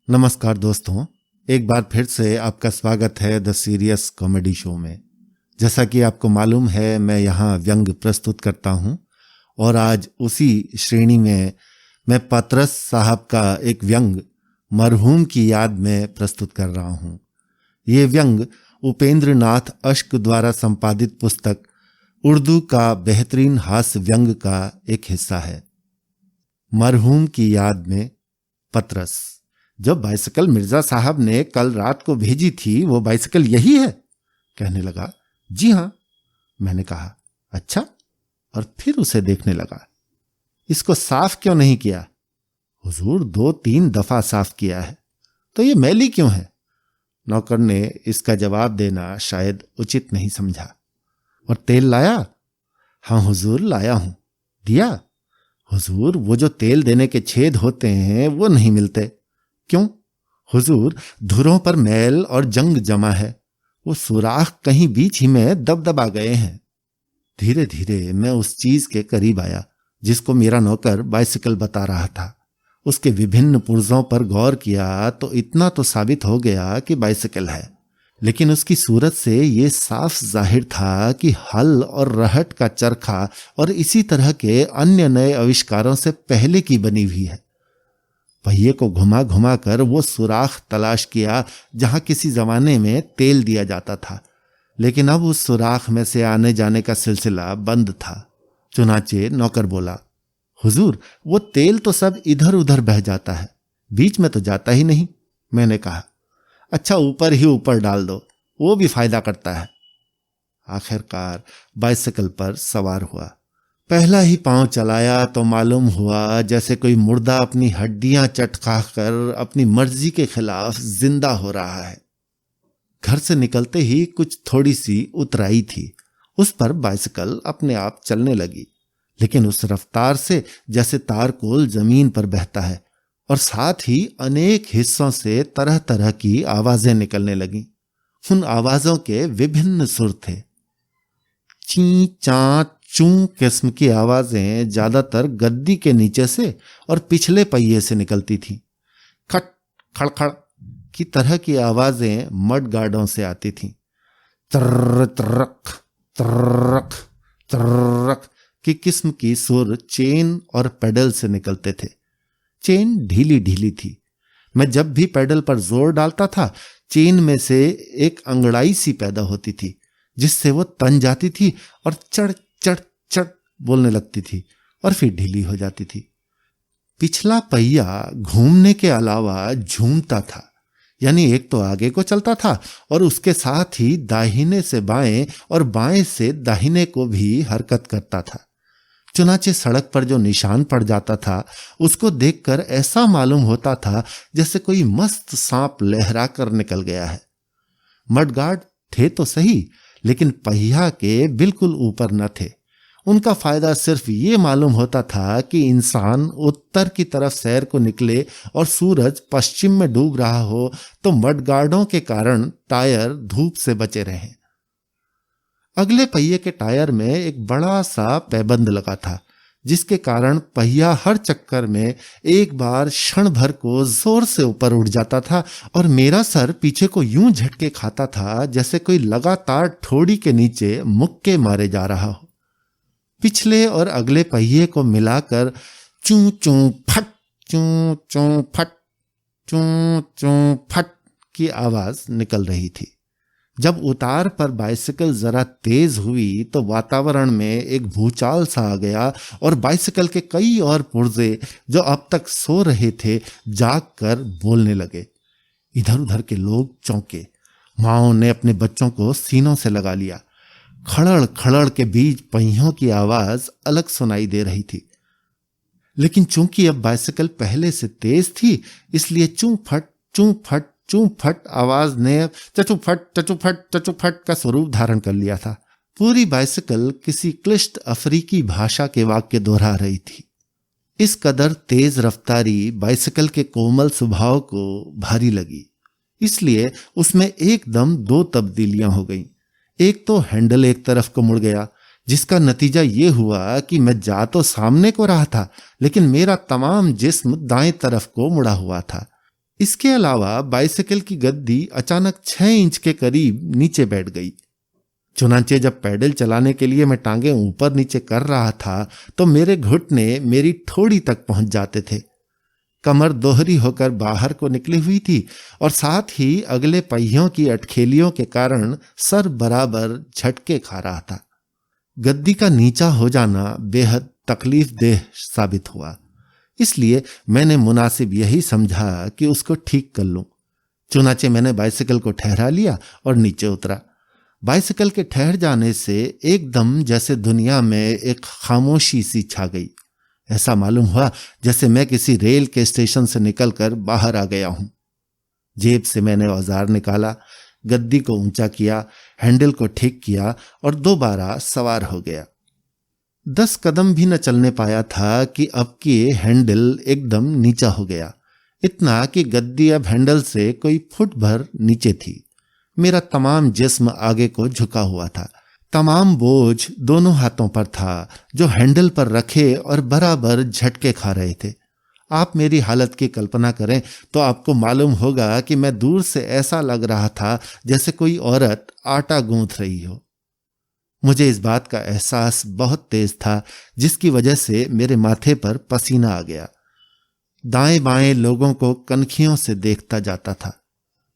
नमस्कार दोस्तों, एक बार फिर से आपका स्वागत है द सीरियस कॉमेडी शो में। जैसा कि आपको मालूम है, मैं यहाँ व्यंग प्रस्तुत करता हूँ और आज उसी श्रेणी में मैं पतरस साहब का एक व्यंग मरहूम की याद में प्रस्तुत कर रहा हूँ। ये व्यंग उपेंद्र नाथ अश्क द्वारा संपादित पुस्तक उर्दू का बेहतरीन हास्य व्यंग का एक हिस्सा है। मरहूम की याद में पतरस। जो बाइसिकल मिर्जा साहब ने कल रात को भेजी थी, वो बाइसिकल यही है? कहने लगा। जी हां, मैंने कहा। अच्छा, और फिर उसे देखने लगा। इसको साफ क्यों नहीं किया? हुजूर 2-3 दफा साफ किया है, तो ये मैली क्यों है? नौकर ने इसका जवाब देना शायद उचित नहीं समझा। और तेल लाया? हां हुजूर, लाया हूं। दिया? हुजूर, वो जो तेल देने के छेद होते हैं वो नहीं मिलते। क्यों? हुजूर, धुरों पर मैल और जंग जमा है, वो सुराख कहीं बीच ही में दबदबा गए हैं। धीरे धीरे मैं उस चीज के करीब आया जिसको मेरा नौकर बाइसिकल बता रहा था। उसके विभिन्न पुर्जों पर गौर किया तो इतना तो साबित हो गया कि बाइसिकल है, लेकिन उसकी सूरत से ये साफ जाहिर था कि हल और रहट का चरखा और इसी तरह के अन्य नए आविष्कारों से पहले की बनी हुई है। पहिए को घुमा घुमा कर वो सुराख तलाश किया जहां किसी जमाने में तेल दिया जाता था, लेकिन अब उस सुराख में से आने जाने का सिलसिला बंद था। चुनाचे नौकर बोला, हुजूर, वो तेल तो सब इधर उधर बह जाता है, बीच में तो जाता ही नहीं। मैंने कहा, अच्छा, ऊपर ही ऊपर डाल दो, वो भी फायदा करता है। आखिरकार बाइसिकल पर सवार हुआ। पहला ही पांव चलाया तो मालूम हुआ जैसे कोई मुर्दा अपनी हड्डियां चटका कर अपनी मर्जी के खिलाफ जिंदा हो रहा है। घर से निकलते ही कुछ थोड़ी सी उतराई थी, उस पर बाइसिकल अपने आप चलने लगी, लेकिन उस रफ्तार से जैसे तारकोल जमीन पर बहता है, और साथ ही अनेक हिस्सों से तरह तरह की आवाजें निकलने लगीं। उन आवाजों के विभिन्न सुर थे। ची चा चूं किस्म की आवाजें ज्यादातर गद्दी के नीचे से और पिछले पहिए से निकलती थीं। खट खड़खड़ की तरह की आवाजें मड गार्डों से आती थीं। तरक तरक तरक की किस्म की सुर चेन और पेडल से निकलते थे। चेन ढीली ढीली थी। मैं जब भी पेडल पर जोर डालता था, चेन में से एक अंगड़ाई सी पैदा होती थी, जिससे वो तन जाती थी और चढ़ चढ़ चढ़ बोलने लगती थी और फिर ढीली हो जाती थी। पिछला पहिया घूमने के अलावा झूमता था, यानी एक तो आगे को चलता था और उसके साथ ही दाहिने से बाएं और बाएं से दाहिने को भी हरकत करता था। चुनाचे सड़क पर जो निशान पड़ जाता था, उसको देखकर ऐसा मालूम होता था जैसे कोई मस्त सांप लहरा कर निकल गया है। मडगार्ड थे तो सही, लेकिन पहिया के बिल्कुल ऊपर न थे। उनका फायदा सिर्फ ये मालूम होता था कि इंसान उत्तर की तरफ सैर को निकले और सूरज पश्चिम में डूब रहा हो तो मडगार्डों के कारण टायर धूप से बचे रहें। अगले पहिए के टायर में एक बड़ा सा पैबंद लगा था, जिसके कारण पहिया हर चक्कर में एक बार क्षण भर को जोर से ऊपर उठ जाता था और मेरा सर पीछे को यूं झटके खाता था जैसे कोई लगातार ठोड़ी के नीचे मुक्के मारे जा रहा हो। पिछले और अगले पहिए को मिलाकर चूं चूं फट चूं चूं फट चूं चूं फट की आवाज निकल रही थी। जब उतार पर बाइसिकल जरा तेज हुई तो वातावरण में एक भूचाल सा आ गया और बाइसिकल के कई और पुर्जे जो अब तक सो रहे थे जाग कर बोलने लगे। इधर उधर के लोग चौंके। माओ ने अपने बच्चों को सीनों से लगा लिया। खड़ड़ खड़ड़ के बीच पहियों की आवाज अलग सुनाई दे रही थी, लेकिन चूंकि अब बाइसिकल पहले से तेज थी, इसलिए चूं फट आवाज ने चचू फट का स्वरूप धारण कर लिया था। पूरी बाइसिकल किसी क्लिष्ट अफ्रीकी भाषा के वाक्य दोहरा रही थी। इस कदर तेज रफ्तारी बाइसिकल के कोमल स्वभाव को भारी लगी, इसलिए उसमें एकदम 2 तब्दीलियां हो गईं। एक तो हैंडल एक तरफ को मुड़ गया, जिसका नतीजा ये हुआ कि मैं जा तो सामने को रहा था, लेकिन मेरा तमाम जिस्म दाएं तरफ को मुड़ा हुआ था। इसके अलावा बाइसिकल की गद्दी अचानक 6 इंच के करीब नीचे बैठ गई। चुनांचे जब पैडल चलाने के लिए मैं टांगे ऊपर नीचे कर रहा था तो मेरे घुटने मेरी ठोड़ी तक पहुंच जाते थे। कमर दोहरी होकर बाहर को निकली हुई थी और साथ ही अगले पहियों की अटखेलियों के कारण सर बराबर झटके खा रहा था। गद्दी का नीचा हो जाना बेहद तकलीफदेह साबित हुआ, इसलिए मैंने मुनासिब यही समझा कि उसको ठीक कर लूं। चुनाचे मैंने बाइसिकल को ठहरा लिया और नीचे उतरा। बाइसिकल के ठहर जाने से एकदम जैसे दुनिया में एक खामोशी सी छा गई। ऐसा मालूम हुआ जैसे मैं किसी रेल के स्टेशन से निकलकर बाहर आ गया हूं। जेब से मैंने औजार निकाला, गद्दी को ऊंचा किया, हैंडल को ठीक किया और दोबारा सवार हो गया। 10 कदम भी न चलने पाया था कि अब की हैंडल एकदम नीचा हो गया, इतना कि गद्दी अब हैंडल से कोई फुट भर नीचे थी। मेरा तमाम जिस्म आगे को झुका हुआ था। तमाम बोझ दोनों हाथों पर था जो हैंडल पर रखे और बराबर झटके खा रहे थे। आप मेरी हालत की कल्पना करें तो आपको मालूम होगा कि मैं दूर से ऐसा लग रहा था जैसे कोई औरत आटा गूंथ रही हो। मुझे इस बात का एहसास बहुत तेज था जिसकी वजह से मेरे माथे पर पसीना आ गया। दाएं बाएं लोगों को कनखियों से देखता जाता था।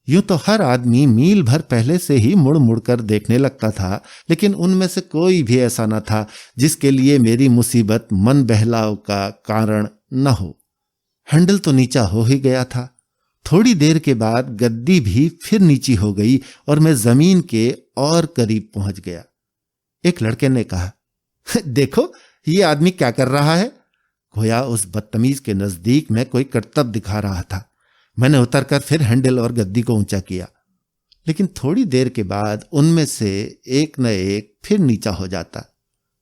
यूं तो हर आदमी मील भर पहले से ही मुड़ मुड़ कर देखने लगता था, लेकिन उनमें से कोई भी ऐसा न था जिसके लिए मेरी मुसीबत मन बहलाव का कारण न हो। हैंडल तो नीचा हो ही गया था। थोड़ी देर के बाद गद्दी भी फिर नीची हो गई और मैं जमीन के और करीब पहुंच गया। एक लड़के ने कहा, देखो ये आदमी क्या कर रहा है। गोया उस बदतमीज के नजदीक मैं कोई करतब दिखा रहा था। मैंने उतरकर फिर हैंडल और गद्दी को ऊंचा किया, लेकिन थोड़ी देर के बाद उनमें से एक न एक फिर नीचा हो जाता।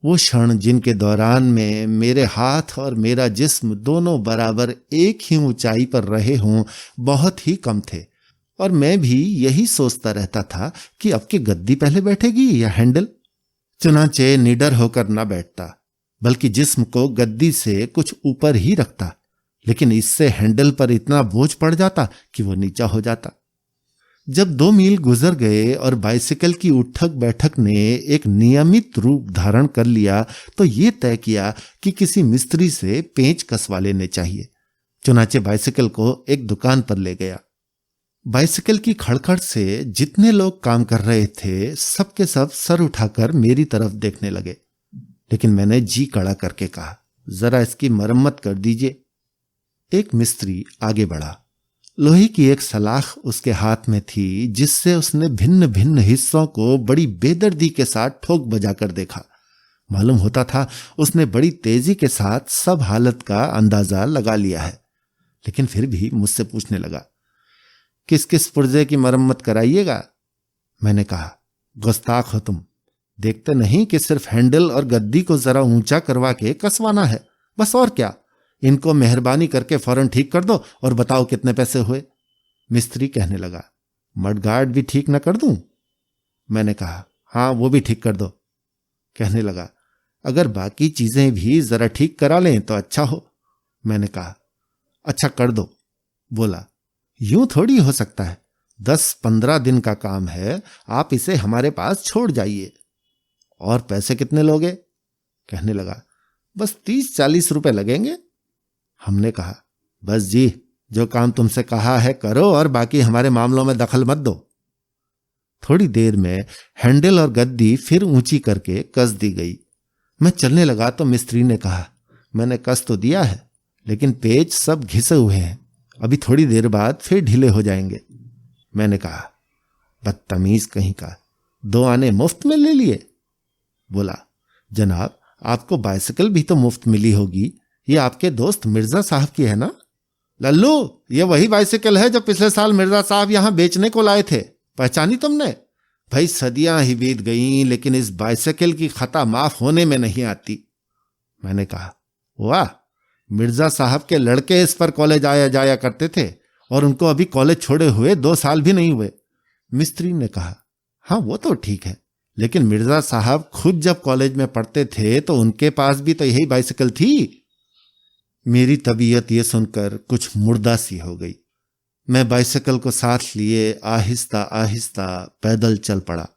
वो क्षण जिनके दौरान में मेरे हाथ और मेरा जिस्म दोनों बराबर एक ही ऊंचाई पर रहे हों बहुत ही कम थे, और मैं भी यही सोचता रहता था कि अब की गद्दी पहले बैठेगी या हैंडल। चुनाचे निडर होकर न बैठता, बल्कि जिस्म को गद्दी से कुछ ऊपर ही रखता, लेकिन इससे हैंडल पर इतना बोझ पड़ जाता कि वो नीचा हो जाता। जब 2 मील गुजर गए और बाइसिकल की उठक बैठक ने एक नियमित रूप धारण कर लिया तो ये तय किया कि किसी मिस्त्री से पेंच कसवा लेने चाहिए। चुनाचे बाइसिकल को एक दुकान पर ले गया। बाइसिकल की खड़खड़ से जितने लोग काम कर रहे थे सबके सब सर उठाकर मेरी तरफ देखने लगे, लेकिन मैंने जी कड़ा करके कहा, जरा इसकी मरम्मत कर दीजिए। एक मिस्त्री आगे बढ़ा। लोहे की एक सलाख उसके हाथ में थी जिससे उसने भिन्न भिन्न हिस्सों को बड़ी बेदर्दी के साथ ठोक बजाकर देखा। मालूम होता था उसने बड़ी तेजी के साथ सब हालत का अंदाजा लगा लिया है, लेकिन फिर भी मुझसे पूछने लगा, किस किस पुर्जे की मरम्मत कराइएगा। मैंने कहा, गुस्ताख हो तुम, देखते नहीं कि सिर्फ हैंडल और गद्दी को जरा ऊंचा करवा के कसवाना है, बस और क्या। इनको मेहरबानी करके फौरन ठीक कर दो और बताओ कितने पैसे हुए। मिस्त्री कहने लगा, मडगार्ड भी ठीक न कर दूं। मैंने कहा, हाँ वो भी ठीक कर दो। कहने लगा, अगर बाकी चीजें भी जरा ठीक करा लें तो अच्छा हो। मैंने कहा, अच्छा कर दो। बोला, यूं थोड़ी हो सकता है, 10-15 दिन का काम है, आप इसे हमारे पास छोड़ जाइए। और पैसे कितने लोगे? कहने लगा, बस 30-40 रुपए लगेंगे। हमने कहा, बस जी, जो काम तुमसे कहा है करो और बाकी हमारे मामलों में दखल मत दो। थोड़ी देर में हैंडल और गद्दी फिर ऊंची करके कस दी गई। मैं चलने लगा तो मिस्त्री ने कहा, मैंने कस तो दिया है, लेकिन पेच सब घिसे हुए हैं, अभी थोड़ी देर बाद फिर ढीले हो जाएंगे। मैंने कहा, बदतमीज कहीं का, 2 आने मुफ्त में ले लिए। बोला, जनाब आपको बाइसिकल भी तो मुफ्त मिली होगी, ये आपके दोस्त मिर्जा साहब की है ना? लल्लू, ये वही बाइसिकल है जो पिछले साल मिर्जा साहब यहां बेचने को लाए थे, पहचानी तुमने? भाई सदियां ही बीत गईं, लेकिन इस बाइसिकल की खता माफ होने में नहीं आती। मैंने कहा, वाह, मिर्जा साहब के लड़के इस पर कॉलेज आया जाया करते थे और उनको अभी कॉलेज छोड़े हुए 2 साल भी नहीं हुए। मिस्त्री ने कहा, हाँ वो तो ठीक है, लेकिन मिर्जा साहब खुद जब कॉलेज में पढ़ते थे तो उनके पास भी तो यही बाइसिकल थी। मेरी तबीयत ये सुनकर कुछ मुर्दा सी हो गई। मैं बाइसिकल को साथ लिए आहिस्ता आहिस्ता पैदल चल पड़ा,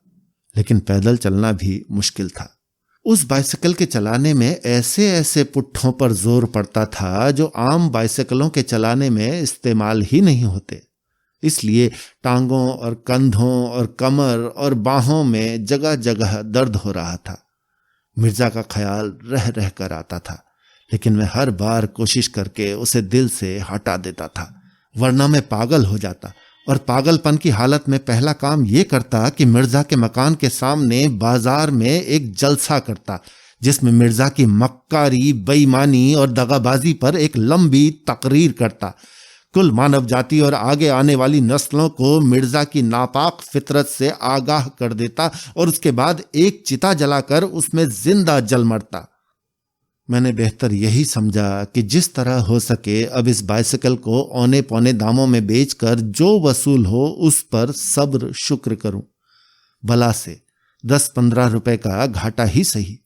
लेकिन पैदल चलना भी मुश्किल था। उस बाइसिकल के चलाने में ऐसे ऐसे पुट्ठों पर जोर पड़ता था जो आम बाइसिकलों के चलाने में इस्तेमाल ही नहीं होते। इसलिए टांगों और कंधों और कमर और बाहों में जगह जगह दर्द हो रहा था। मिर्जा का ख्याल रह रह कर आता था, लेकिन मैं हर बार कोशिश करके उसे दिल से हटा देता था, वरना मैं पागल हो जाता। और पागलपन की हालत में पहला काम ये करता कि मिर्जा के मकान के सामने बाजार में एक जलसा करता, जिसमें मिर्जा की मक्कारी, बेईमानी और दगाबाजी पर एक लंबी तकरीर करता। कुल मानव जाति और आगे आने वाली नस्लों को मिर्जा की नापाक फितरत से आगाह कर देता और उसके बाद एक चिता जलाकर उसमें जिंदा जल मरता। मैंने बेहतर यही समझा कि जिस तरह हो सके अब इस बाइसिकल को औने पौने दामों में बेचकर जो वसूल हो उस पर सब्र शुक्र करूं। भला से 10-15 रुपए का घाटा ही सही,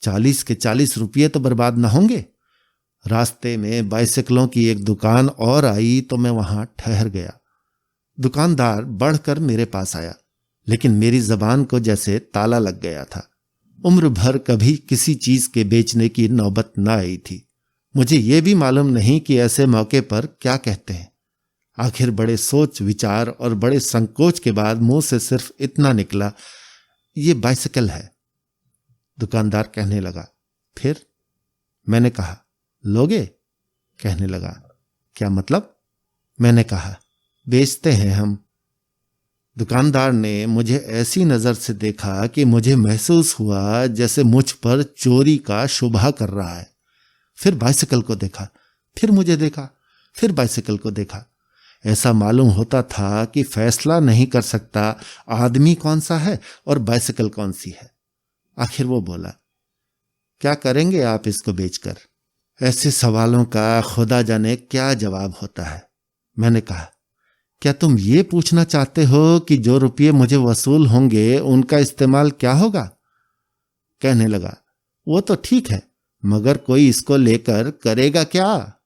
40 के 40 रुपये तो बर्बाद न होंगे। रास्ते में बाइसिकलों की एक दुकान और आई तो मैं वहां ठहर गया। दुकानदार बढ़कर मेरे पास आया, लेकिन मेरी जबान को जैसे ताला लग गया था। उम्र भर कभी किसी चीज के बेचने की नौबत न आई थी। मुझे यह भी मालूम नहीं कि ऐसे मौके पर क्या कहते हैं। आखिर बड़े सोच विचार और बड़े संकोच के बाद मुंह से सिर्फ इतना निकला, ये बाइसिकल है। दुकानदार कहने लगा, फिर? मैंने कहा, लोगे? कहने लगा, क्या मतलब? मैंने कहा, बेचते हैं हम। दुकानदार ने मुझे ऐसी नजर से देखा कि मुझे महसूस हुआ जैसे मुझ पर चोरी का शुबहा कर रहा है। फिर बाइसिकल को देखा, फिर मुझे देखा, फिर बाइसिकल को देखा। ऐसा मालूम होता था कि फैसला नहीं कर सकता आदमी कौन सा है और बाइसिकल कौन सी है। आखिर वो बोला, क्या करेंगे आप इसको बेचकर? ऐसे सवालों का खुदा जाने क्या जवाब होता है। मैंने कहा, क्या तुम ये पूछना चाहते हो कि जो रुपये मुझे वसूल होंगे उनका इस्तेमाल क्या होगा? कहने लगा, वो तो ठीक है, मगर कोई इसको लेकर करेगा क्या?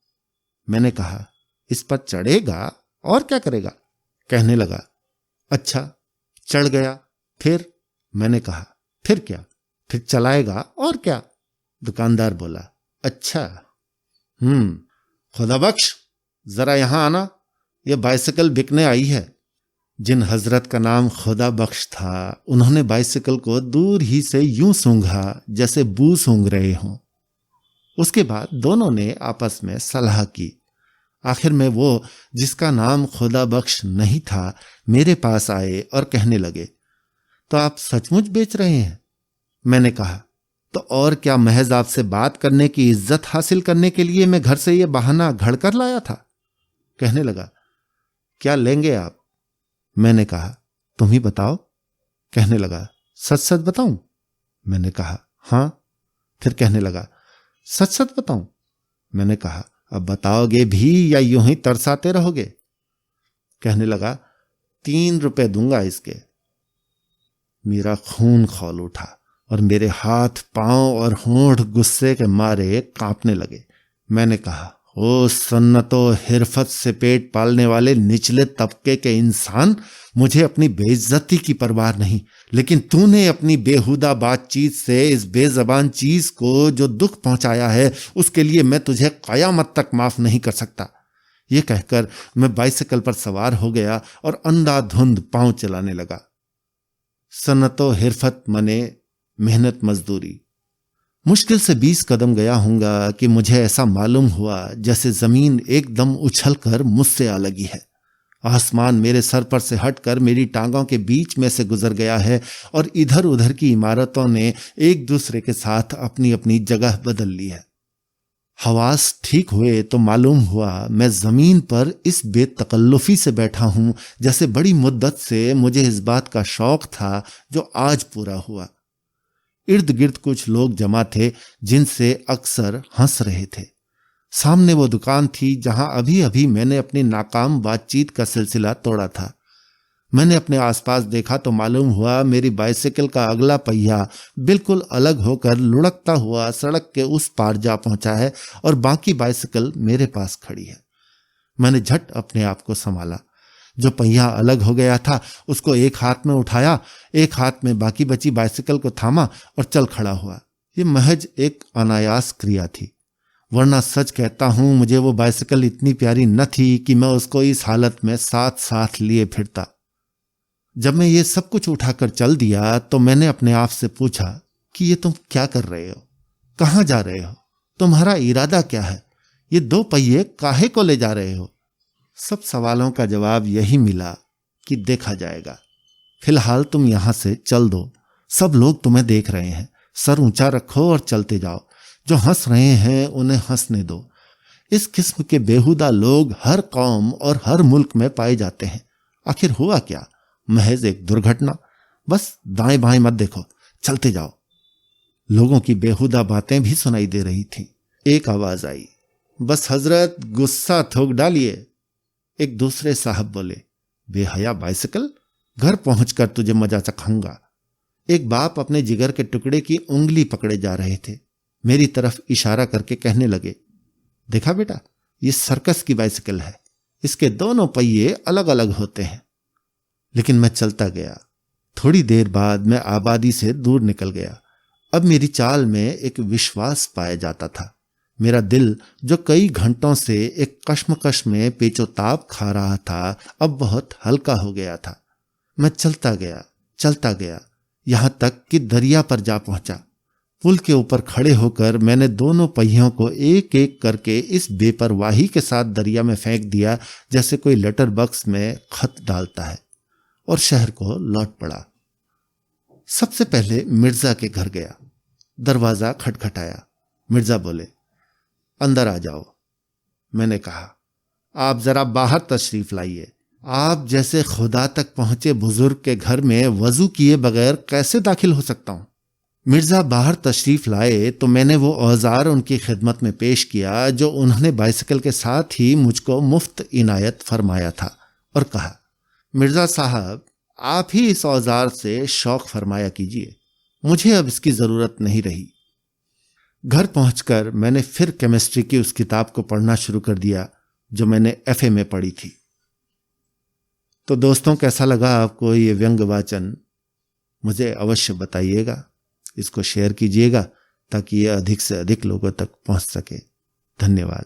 मैंने कहा, इस पर चढ़ेगा और क्या करेगा? कहने लगा, अच्छा चढ़ गया, फिर? मैंने कहा, फिर क्या? फिर चलाएगा और क्या? दुकानदार बोला, अच्छा खुदा बख्श, जरा यहां आना, यह बाइसिकल बिकने आई है। जिन हजरत का नाम खुदा बख्श था, उन्होंने बाइसिकल को दूर ही से यूं सूंघा जैसे बू सूंघ रहे हों। उसके बाद दोनों ने आपस में सलाह की। आखिर में वो जिसका नाम खुदा बख्श नहीं था मेरे पास आए और कहने लगे, तो आप सचमुच बेच रहे हैं? मैंने कहा, तो और क्या, महज आपसे बात करने की इज्जत हासिल करने के लिए मैं घर से यह बहाना घड़ कर लाया था। कहने लगा, क्या लेंगे आप? मैंने कहा, तुम ही बताओ। कहने लगा, सच सच बताऊं? मैंने कहा, हां। फिर कहने लगा, सच सच बताऊं? मैंने कहा, अब बताओगे भी या यूं ही तरसाते रहोगे? कहने लगा, 3 रुपए दूंगा इसके। मेरा खून खौल उठा और मेरे हाथ, पांव और होंठ गुस्से के मारे कांपने लगे। मैंने कहा, ओ सन्नतो हिरफत से पेट पालने वाले निचले तबके के इंसान, मुझे अपनी बेइज्जती की परवाह नहीं, लेकिन तूने अपनी बेहुदा बातचीत से इस बेजबान चीज को जो दुख पहुंचाया है, उसके लिए मैं तुझे कयामत तक माफ नहीं कर सकता। ये कहकर मैं बाइसिकल पर सवार हो गया और अंधाधुंध पांव चलाने लगा। सन्नतो हिरफत मने मेहनत मजदूरी। मुश्किल से 20 कदम गया हूंगा कि मुझे ऐसा मालूम हुआ जैसे जमीन एकदम उछलकर मुझसे आ लगी है। आसमान मेरे सर पर से हटकर मेरी टांगों के बीच में से गुजर गया है और इधर उधर की इमारतों ने एक दूसरे के साथ अपनी अपनी जगह बदल ली है। हवास ठीक हुए तो मालूम हुआ मैं जमीन पर इस बेतकल्लुफी से बैठा हूं जैसे बड़ी मुद्दत से मुझे इस बात का शौक था जो आज पूरा हुआ। इर्द गिर्द कुछ लोग जमा थे जिनसे अक्सर हंस रहे थे। सामने वो दुकान थी जहां अभी अभी मैंने अपनी नाकाम बातचीत का सिलसिला तोड़ा था। मैंने अपने आसपास देखा तो मालूम हुआ मेरी बाइसिकल का अगला पहिया बिल्कुल अलग होकर लुढ़कता हुआ सड़क के उस पार जा पहुंचा है और बाकी बाइसिकल मेरे पास खड़ी है। मैंने झट अपने आप को संभाला। जो पहिया अलग हो गया था उसको एक हाथ में उठाया, एक हाथ में बाकी बची बाइसिकल को थामा और चल खड़ा हुआ। ये महज एक अनायास क्रिया थी, वरना सच कहता हूं मुझे वो बाइसिकल इतनी प्यारी न थी कि मैं उसको इस हालत में साथ साथ लिए फिरता। जब मैं ये सब कुछ उठाकर चल दिया तो मैंने अपने आप से पूछा कि ये तुम क्या कर रहे हो, कहां जा रहे हो, तुम्हारा इरादा क्या है, ये 2 पहिए काहे को ले जा रहे हो? सब सवालों का जवाब यही मिला कि देखा जाएगा, फिलहाल तुम यहां से चल दो, सब लोग तुम्हें देख रहे हैं, सर ऊंचा रखो और चलते जाओ, जो हंस रहे हैं उन्हें हंसने दो। इस किस्म के बेहुदा लोग हर कौम और हर मुल्क में पाए जाते हैं। आखिर हुआ क्या? महज एक दुर्घटना। बस दाएं बाएं मत देखो, चलते जाओ। लोगों की बेहुदा बातें भी सुनाई दे रही थीं। एक आवाज आई, बस हजरत, गुस्सा थोक डालिए। एक दूसरे साहब बोले, बेहया बाइसिकल, घर पहुंचकर तुझे मजा चखाऊंगा। एक बाप अपने जिगर के टुकड़े की उंगली पकड़े जा रहे थे, मेरी तरफ इशारा करके कहने लगे, देखा बेटा, ये सर्कस की बाइसिकल है, इसके दोनों पहिए अलग अलग होते हैं। लेकिन मैं चलता गया। थोड़ी देर बाद मैं आबादी से दूर निकल गया। अब मेरी चाल में एक विश्वास पाया जाता था। मेरा दिल, जो कई घंटों से एक कश्मकश में पेचोताप खा रहा था, अब बहुत हल्का हो गया था। मैं चलता गया यहां तक कि दरिया पर जा पहुंचा। पुल के ऊपर खड़े होकर मैंने दोनों पहियों को एक एक करके इस बेपरवाही के साथ दरिया में फेंक दिया जैसे कोई लेटर बॉक्स में खत डालता है, और शहर को लौट पड़ा। सबसे पहले मिर्जा के घर गया। दरवाजा खटखटाया। मिर्जा बोले, अंदर आ जाओ। मैंने कहा, आप जरा बाहर तशरीफ लाइए। आप जैसे खुदा तक पहुंचे बुजुर्ग के घर में वजू किए बगैर कैसे दाखिल हो सकता हूं? मिर्जा बाहर तशरीफ लाए तो मैंने वो औजार उनकी खिदमत में पेश किया जो उन्होंने बाइसिकल के साथ ही मुझको मुफ्त इनायत फरमाया था, और कहा, मिर्जा साहब, आप ही इस औजार से शौक फरमाया कीजिए, मुझे अब इसकी जरूरत नहीं रही। घर पहुंचकर मैंने फिर केमिस्ट्री की उस किताब को पढ़ना शुरू कर दिया जो मैंने FA में पढ़ी थी। तो दोस्तों, कैसा लगा आपको ये व्यंग वाचन? मुझे अवश्य बताइएगा, इसको शेयर कीजिएगा ताकि ये अधिक से अधिक लोगों तक पहुंच सके। धन्यवाद।